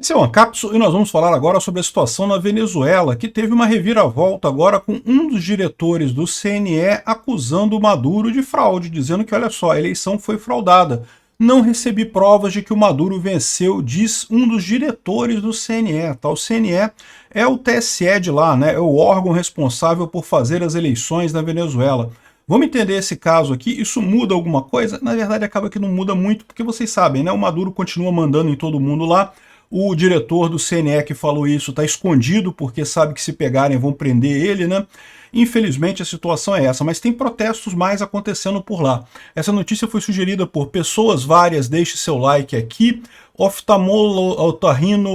Esse é o Ancapso e nós vamos falar agora sobre a situação na Venezuela, que teve uma reviravolta agora com um dos diretores do CNE acusando o Maduro de fraude, dizendo que, olha só, a eleição foi fraudada. Não recebi provas de que o Maduro venceu, diz um dos diretores do CNE. Tá? O CNE é o TSE de lá, né? É o órgão responsável por fazer as eleições na Venezuela. Vamos entender esse caso aqui, isso muda alguma coisa? Na verdade acaba que não muda muito, porque vocês sabem, né? O Maduro continua mandando em todo mundo lá. O diretor do CNE que falou isso está escondido, porque sabe que se pegarem vão prender ele, né? Infelizmente a situação é essa, mas tem protestos mais acontecendo por lá. Essa notícia foi sugerida por pessoas várias, deixe seu like aqui, oftalmolo,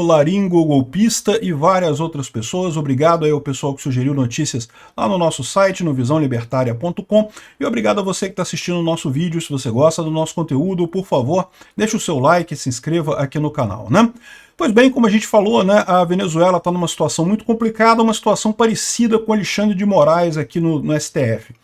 laringo, golpista e várias outras pessoas. Obrigado aí ao pessoal que sugeriu notícias lá no nosso site, no visãolibertaria.com, e obrigado a você que está assistindo o nosso vídeo. Se você gosta do nosso conteúdo, por favor, deixe o seu like e se inscreva aqui no canal, né? Pois bem, como a gente falou, né, a Venezuela está numa situação muito complicada, uma situação parecida com Alexandre de Moraes aqui no STF.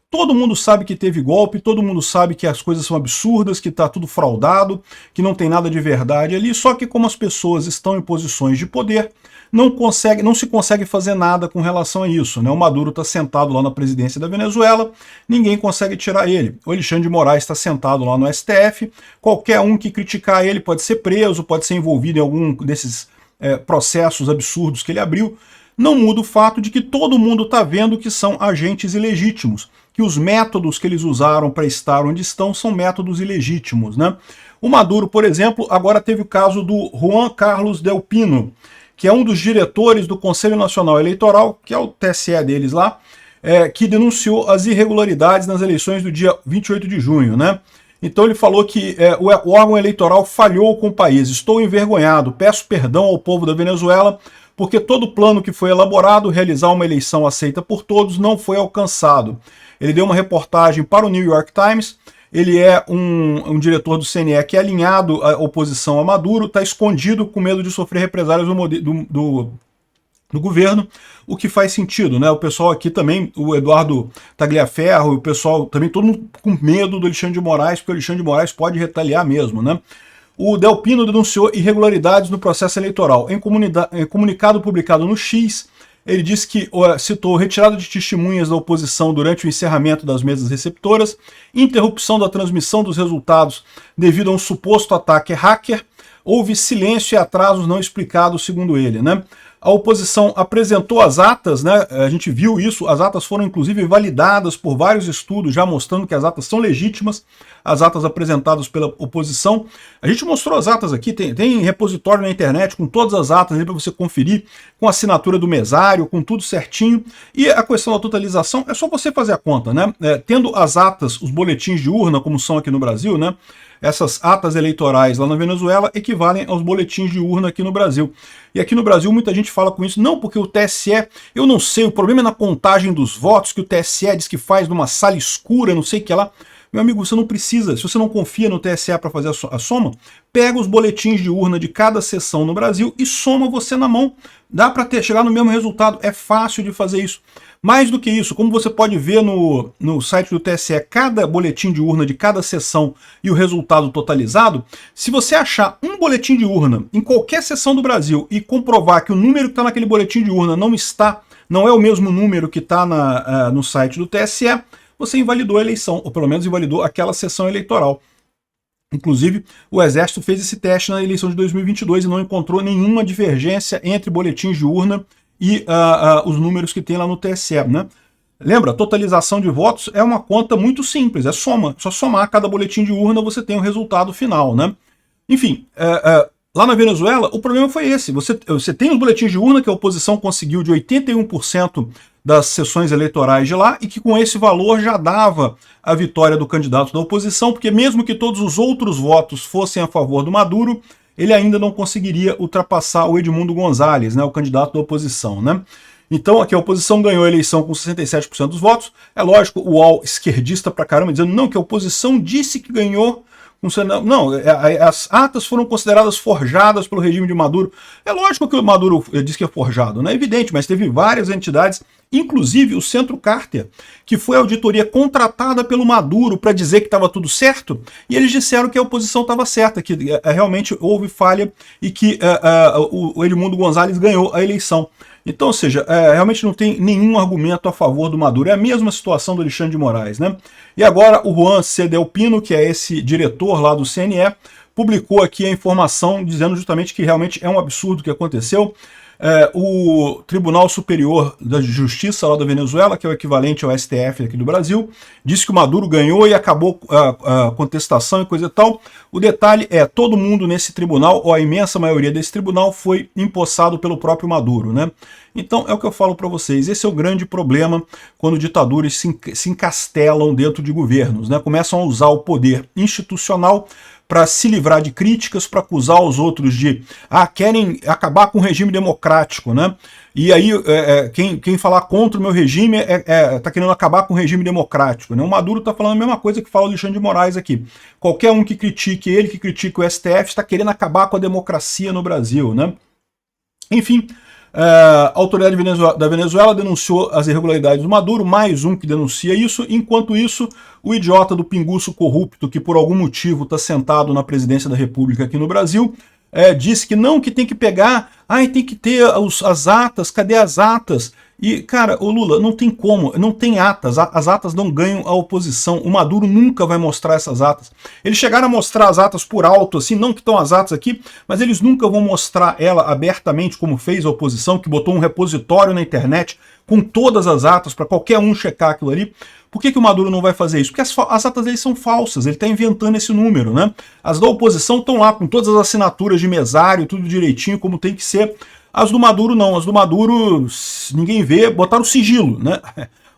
Todo mundo sabe que teve golpe, todo mundo sabe que as coisas são absurdas, que está tudo fraudado, que não tem nada de verdade ali, só que como as pessoas estão em posições de poder, não se consegue fazer nada com relação a isso, né? O Maduro está sentado lá na presidência da Venezuela, ninguém consegue tirar ele. O Alexandre de Moraes está sentado lá no STF, qualquer um que criticar ele pode ser preso, pode ser envolvido em algum desses processos absurdos que ele abriu. Não muda o fato de que todo mundo está vendo que são agentes ilegítimos, que os métodos que eles usaram para estar onde estão são métodos ilegítimos, né? O Maduro, por exemplo, agora teve o caso do Juan Carlos Del Pino, que é um dos diretores do Conselho Nacional Eleitoral, que é o TSE deles lá, que denunciou as irregularidades nas eleições do dia 28 de junho, né? Então ele falou que o órgão eleitoral falhou com o país. Estou envergonhado, peço perdão ao povo da Venezuela, porque todo o plano que foi elaborado, realizar uma eleição aceita por todos, não foi alcançado. Ele deu uma reportagem para o New York Times. Ele é um diretor do CNE que é alinhado à oposição a Maduro, está escondido com medo de sofrer represálias do governo, o que faz sentido, né? O pessoal aqui também, o Eduardo Tagliaferro, o pessoal também, todo mundo com medo do Alexandre de Moraes, porque o Alexandre de Moraes pode retaliar mesmo, né? O Del Pino denunciou irregularidades no processo eleitoral. Em comunicado publicado no X, ele disse que citou retirada de testemunhas da oposição durante o encerramento das mesas receptoras, interrupção da transmissão dos resultados devido a um suposto ataque hacker, houve silêncio e atrasos não explicados, segundo ele, né? A oposição apresentou as atas, né? A gente viu isso, as atas foram inclusive validadas por vários estudos, já mostrando que as atas são legítimas, as atas apresentadas pela oposição. A gente mostrou as atas aqui, tem repositório na internet com todas as atas para você conferir, com a assinatura do mesário, com tudo certinho. E a questão da totalização é só você fazer a conta, né? Tendo as atas, os boletins de urna, como são aqui no Brasil, né? Essas atas eleitorais lá na Venezuela equivalem aos boletins de urna aqui no Brasil. E aqui no Brasil muita gente fala com isso, não, porque o TSE, eu não sei, o problema é na contagem dos votos, que o TSE diz que faz numa sala escura, não sei o que lá. Meu amigo, você não precisa, se você não confia no TSE para fazer a soma, pega os boletins de urna de cada sessão no Brasil e soma você na mão. Dá para chegar no mesmo resultado, é fácil de fazer isso. Mais do que isso, como você pode ver no site do TSE, cada boletim de urna de cada sessão e o resultado totalizado, se você achar um boletim de urna em qualquer sessão do Brasil e comprovar que o número que está naquele boletim de urna não é o mesmo número que está no site do TSE, você invalidou a eleição, ou pelo menos invalidou aquela sessão eleitoral. Inclusive, o Exército fez esse teste na eleição de 2022 e não encontrou nenhuma divergência entre boletins de urna e os números que tem lá no TSE, né? Lembra, totalização de votos é uma conta muito simples, é soma. Só somar cada boletim de urna você tem o resultado final, né? Enfim, lá na Venezuela o problema foi esse. Você tem os boletins de urna que a oposição conseguiu de 81% das sessões eleitorais de lá e que com esse valor já dava a vitória do candidato da oposição, porque mesmo que todos os outros votos fossem a favor do Maduro, ele ainda não conseguiria ultrapassar o Edmundo Gonzalez, né, o candidato da oposição, né? Então aqui a oposição ganhou a eleição com 67% dos votos. É lógico, o UOL esquerdista pra caramba, dizendo não, que a oposição disse que ganhou Não, as atas foram consideradas forjadas pelo regime de Maduro. É lógico que o Maduro diz que é forjado, não é evidente, mas teve várias entidades, inclusive o Centro Carter, que foi a auditoria contratada pelo Maduro para dizer que estava tudo certo, e eles disseram que a oposição estava certa, que realmente houve falha e que o Edmundo Gonzalez ganhou a eleição. Então, ou seja, realmente não tem nenhum argumento a favor do Maduro. É a mesma situação do Alexandre de Moraes, né? E agora o Juan C. Delpino, que é esse diretor lá do CNE, publicou aqui a informação dizendo justamente que realmente é um absurdo o que aconteceu. O Tribunal Superior da Justiça lá da Venezuela, que é o equivalente ao STF aqui do Brasil, disse que o Maduro ganhou e acabou a contestação e coisa e tal. O detalhe é, todo mundo nesse tribunal, ou a imensa maioria desse tribunal, foi empossado pelo próprio Maduro, né? Então é o que eu falo para vocês, esse é o grande problema quando ditaduras se encastelam dentro de governos, né? Começam a usar o poder institucional para se livrar de críticas, para acusar os outros de querem acabar com o regime democrático, né? E aí quem falar contra o meu regime está querendo acabar com o regime democrático, né? O Maduro está falando a mesma coisa que fala o Alexandre de Moraes aqui. Qualquer um que critique ele, que critique o STF, está querendo acabar com a democracia no Brasil, né? Enfim, a autoridade da Venezuela denunciou as irregularidades do Maduro, mais um que denuncia isso. Enquanto isso, o idiota do pinguço corrupto, que por algum motivo está sentado na presidência da República aqui no Brasil, disse que não, que tem que pegar, tem que ter as atas, cadê as atas? E, cara, o Lula, não tem como, não tem atas, as atas não ganham a oposição, o Maduro nunca vai mostrar essas atas. Eles chegaram a mostrar as atas por alto, assim, não que estão as atas aqui, mas eles nunca vão mostrar ela abertamente, como fez a oposição, que botou um repositório na internet com todas as atas para qualquer um checar aquilo ali. Por que o Maduro não vai fazer isso? Porque as atas dele são falsas, ele está inventando esse número, né? As da oposição estão lá com todas as assinaturas de mesário, tudo direitinho, como tem que ser. As do Maduro não, as do Maduro ninguém vê, botaram sigilo, né?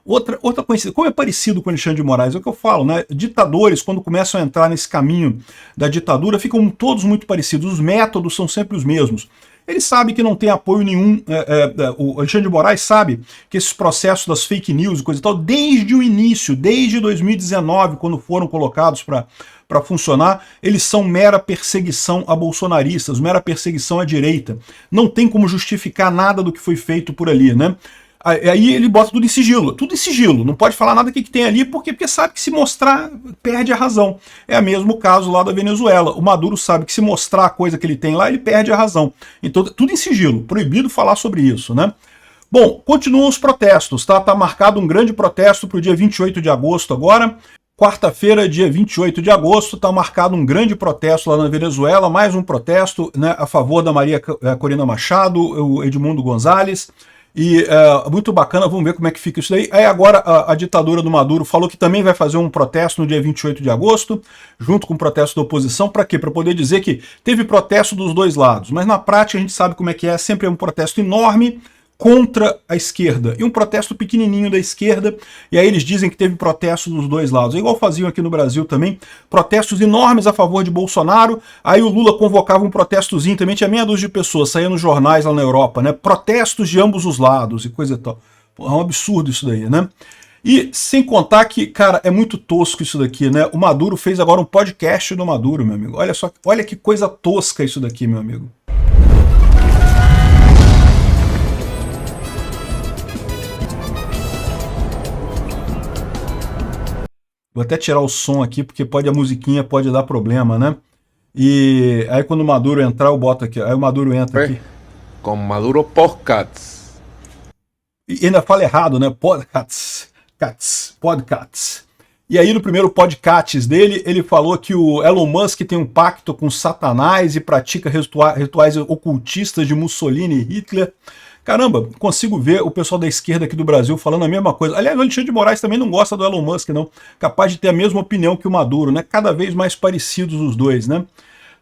Outra coincidência, como é parecido com o Alexandre de Moraes, é o que eu falo, né? Ditadores, quando começam a entrar nesse caminho da ditadura, ficam todos muito parecidos, os métodos são sempre os mesmos. Ele sabe que não tem apoio nenhum, o Alexandre de Moraes sabe que esses processos das fake news e coisa e tal, desde o início, desde 2019, quando foram colocados para funcionar, eles são mera perseguição a bolsonaristas, mera perseguição à direita. Não tem como justificar nada do que foi feito por ali, né? Aí ele bota tudo em sigilo, não pode falar nada que tem ali, porque sabe que se mostrar, perde a razão. É o mesmo caso lá da Venezuela, o Maduro sabe que se mostrar a coisa que ele tem lá, ele perde a razão. Então tudo em sigilo, proibido falar sobre isso, né? Bom, continuam os protestos, tá? Tá marcado um grande protesto para o dia 28 de agosto agora. Quarta-feira, dia 28 de agosto, está marcado um grande protesto lá na Venezuela, mais um protesto, né, a favor da Maria Corina Machado, o Edmundo Gonzalez. E muito bacana, vamos ver como é que fica isso daí. Aí agora a ditadura do Maduro falou que também vai fazer um protesto no dia 28 de agosto, junto com o protesto da oposição. Para quê? Para poder dizer que teve protesto dos dois lados. Mas na prática a gente sabe como é que é, sempre é um protesto enorme contra a esquerda, e um protesto pequenininho da esquerda, e aí eles dizem que teve protestos dos dois lados, é igual faziam aqui no Brasil também, protestos enormes a favor de Bolsonaro, aí o Lula convocava um protestozinho, também tinha meia dúzia de pessoas, saía nos jornais lá na Europa, né, protestos de ambos os lados, e coisa e tal. Pô, é um absurdo isso daí, né? E sem contar que, cara, é muito tosco isso daqui, né? O Maduro fez agora um podcast do Maduro, meu amigo, olha só, olha que coisa tosca isso daqui, meu amigo. Vou até tirar o som aqui, porque a musiquinha pode dar problema, né? E aí quando o Maduro entrar, eu boto aqui. Aí o Maduro entra aqui. Com Maduro Podcasts. E ainda fala errado, né? Podcasts. E aí no primeiro podcast dele, ele falou que o Elon Musk tem um pacto com Satanás e pratica rituais ocultistas de Mussolini e Hitler. Caramba, consigo ver o pessoal da esquerda aqui do Brasil falando a mesma coisa. Aliás, o Alexandre de Moraes também não gosta do Elon Musk, não. Capaz de ter a mesma opinião que o Maduro, né? Cada vez mais parecidos os dois, né?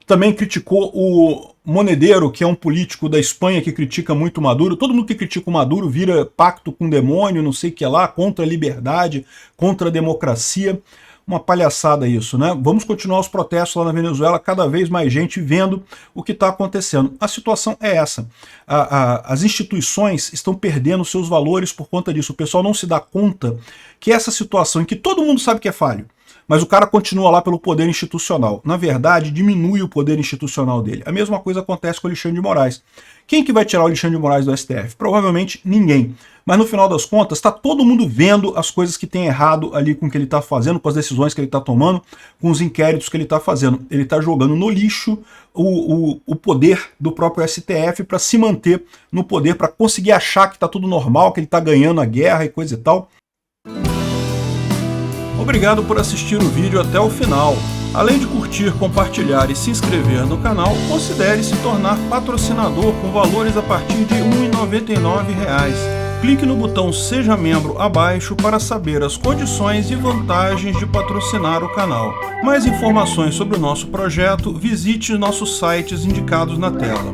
Também criticou o Monedero, que é um político da Espanha que critica muito o Maduro. Todo mundo que critica o Maduro vira pacto com o demônio, não sei o que lá, contra a liberdade, contra a democracia. Uma palhaçada isso, né? Vamos continuar os protestos lá na Venezuela, cada vez mais gente vendo o que está acontecendo. A situação é essa. As instituições estão perdendo seus valores por conta disso. O pessoal não se dá conta que essa situação em que todo mundo sabe que é falho, mas o cara continua lá pelo poder institucional. Na verdade, diminui o poder institucional dele. A mesma coisa acontece com o Alexandre de Moraes. Quem que vai tirar o Alexandre de Moraes do STF? Provavelmente ninguém. Mas no final das contas, está todo mundo vendo as coisas que tem errado ali com o que ele está fazendo, com as decisões que ele está tomando, com os inquéritos que ele está fazendo. Ele está jogando no lixo o poder do próprio STF para se manter no poder, para conseguir achar que está tudo normal, que ele está ganhando a guerra e coisa e tal. Obrigado por assistir o vídeo até o final. Além de curtir, compartilhar e se inscrever no canal, considere se tornar patrocinador com valores a partir de R$ 1,99. Clique no botão Seja Membro abaixo para saber as condições e vantagens de patrocinar o canal. Mais informações sobre o nosso projeto, visite nossos sites indicados na tela.